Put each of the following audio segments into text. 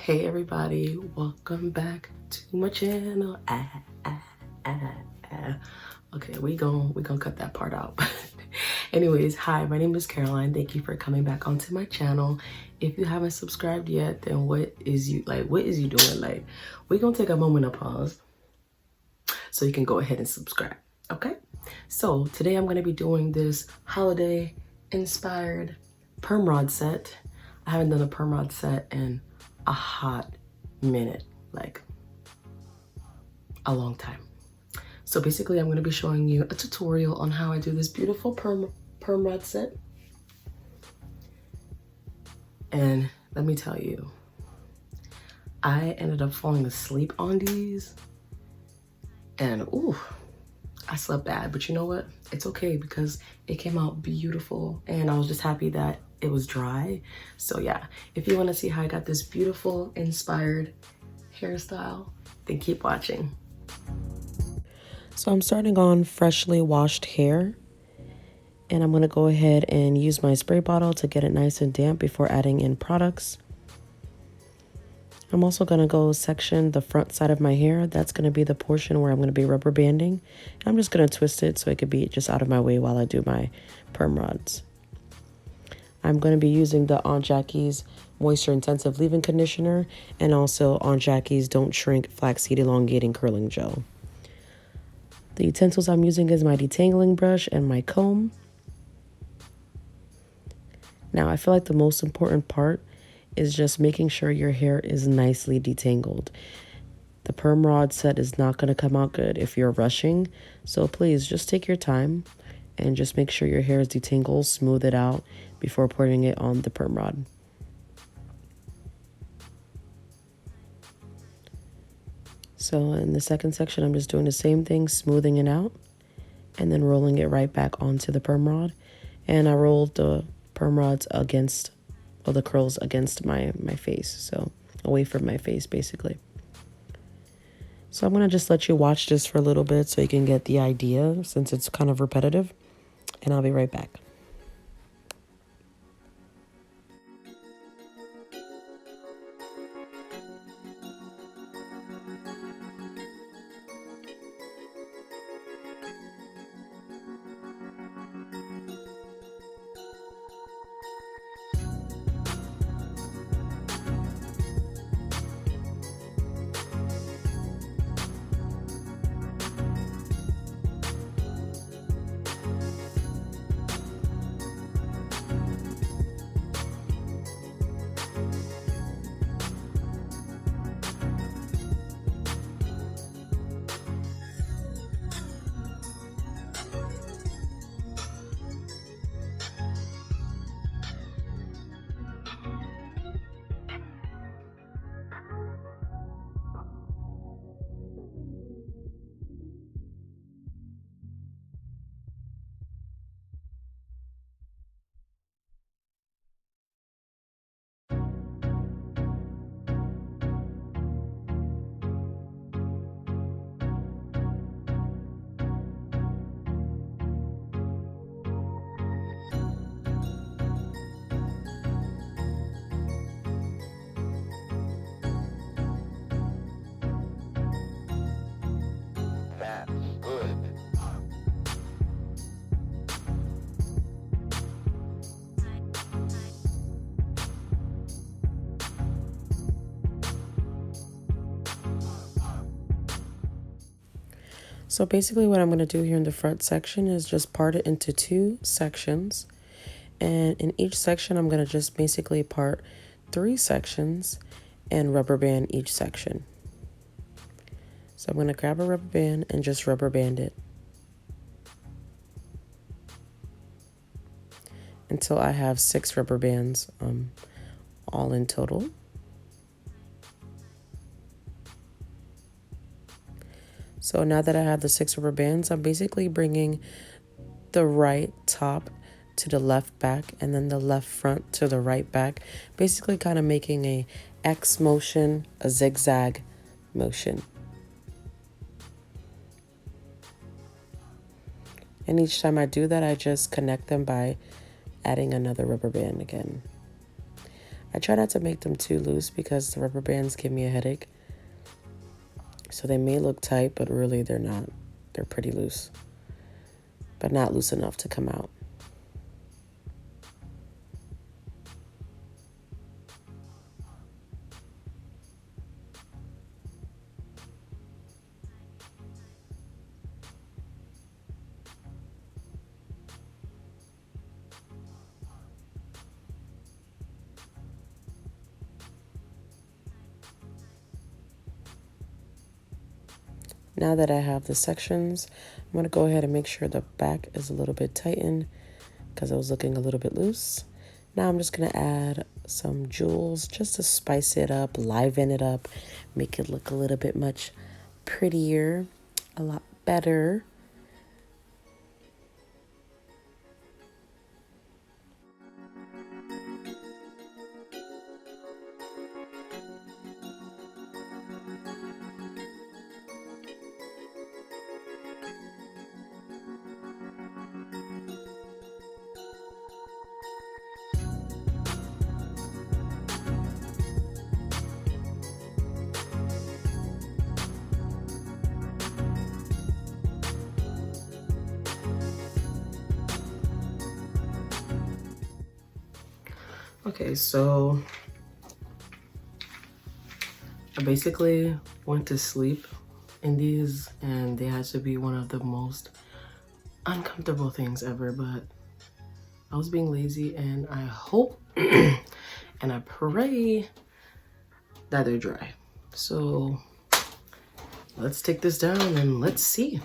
Hey everybody, welcome back to my channel. Okay, we gonna cut that part out. Anyways, hi, my name is Caroline. Thank you for coming back onto my channel. If you haven't subscribed yet, then what is you doing? Like, we gonna take a moment of pause so you can go ahead and subscribe. Okay, so today I'm gonna be doing this holiday inspired perm rod set. I haven't done a perm rod set in a hot minute, like a long time. So basically I'm going to be showing you a tutorial on how I do this beautiful perm rod set. And let me tell you, I ended up falling asleep on these and ooh, I slept bad, but you know what? It's okay because it came out beautiful and I was just happy that it was dry. So yeah, if you want to see how I got this beautiful inspired hairstyle, then keep watching. So I'm starting on freshly washed hair, and I'm going to go ahead and use my spray bottle to get it nice and damp before adding in products. I'm also going to go section the front side of my hair. That's going to be the portion where I'm going to be rubber banding. I'm just going to twist it so it could be just out of my way while I do my perm rods. I'm going to be using the Aunt Jackie's Moisture Intensive Leave-In Conditioner and also Aunt Jackie's Don't Shrink Flaxseed Elongating Curling Gel. The utensils I'm using is my detangling brush and my comb. Now, I feel like the most important part is just making sure your hair is nicely detangled. The perm rod set is not going to come out good if you're rushing, so please just take your time and just make sure your hair is detangled, smooth it out before putting it on the perm rod. So in the second section, I'm just doing the same thing, smoothing it out and then rolling it right back onto the perm rod. And I rolled the perm rods against, or the curls against my face, so away from my face basically. So I'm going to just let you watch this for a little bit so you can get the idea since it's kind of repetitive, and I'll be right back. So basically what I'm going to do here in the front section is just part it into two sections. And in each section, I'm going to just basically part 3 sections and rubber band each section. So I'm going to grab a rubber band and just rubber band it until I have 6 rubber bands all in total. So now that I have the 6 rubber bands, I'm basically bringing the right top to the left back and then the left front to the right back, basically kind of making a X motion, a zigzag motion. And each time I do that, I just connect them by adding another rubber band again. I try not to make them too loose because the rubber bands give me a headache. So they may look tight, but really they're not. They're pretty loose, but not loose enough to come out. Now that I have the sections, I'm going to go ahead and make sure the back is a little bit tightened because it was looking a little bit loose. Now I'm just going to add some jewels just to spice it up, liven it up, make it look a little bit much prettier, a lot better. Okay, so I basically went to sleep in these, and they had to be one of the most uncomfortable things ever, but I was being lazy, and I hope and I pray that they're dry. So let's take this down and let's see.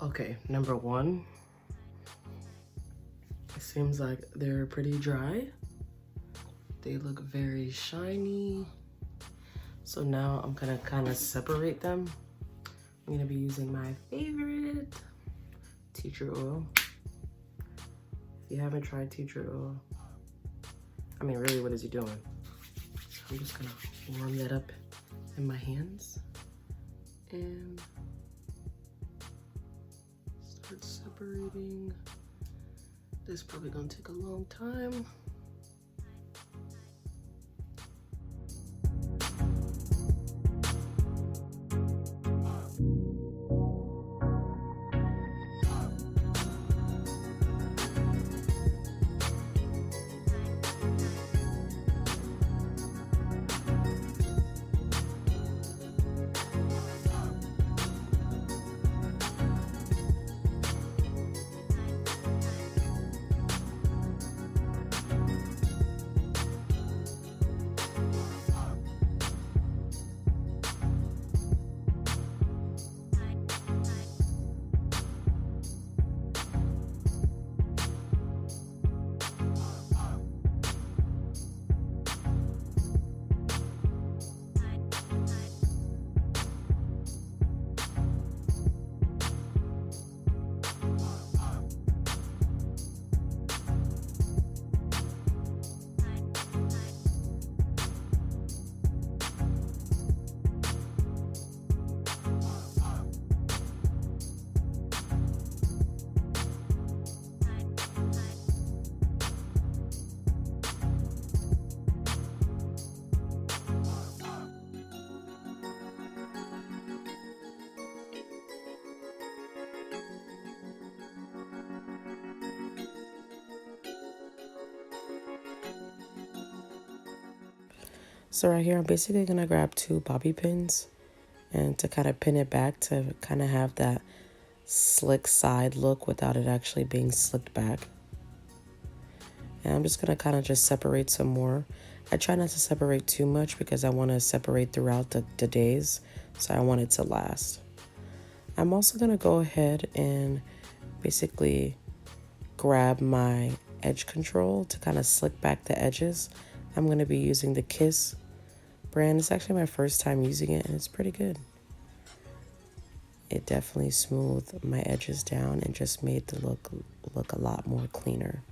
Okay, number one, it seems like they're pretty dry. They look very shiny. So now I'm gonna kind of separate them. I'm gonna be using my favorite tea tree oil. If you haven't tried tea tree oil, I mean, really, what is he doing? So I'm just gonna warm that up in my hands and start separating. This is probably gonna take a long time. So right here, I'm basically gonna grab two bobby pins and to kind of pin it back to kind of have that slick side look without it actually being slicked back. And I'm just gonna kind of just separate some more. I try not to separate too much because I want to separate throughout the days, so I want it to last. I'm also gonna go ahead and basically grab my edge control to kind of slick back the edges, I'm going to be using the Kiss brand. It's actually my first time using it, and it's pretty good. It definitely smoothed my edges down and just made the look a lot more cleaner.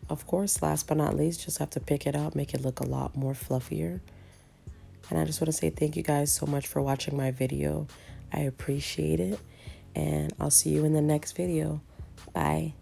Of course, last but not least, just have to pick it up, make it look a lot more fluffier. And I just want to say thank you guys so much for watching my video. I appreciate it. And I'll see you in the next video. Bye.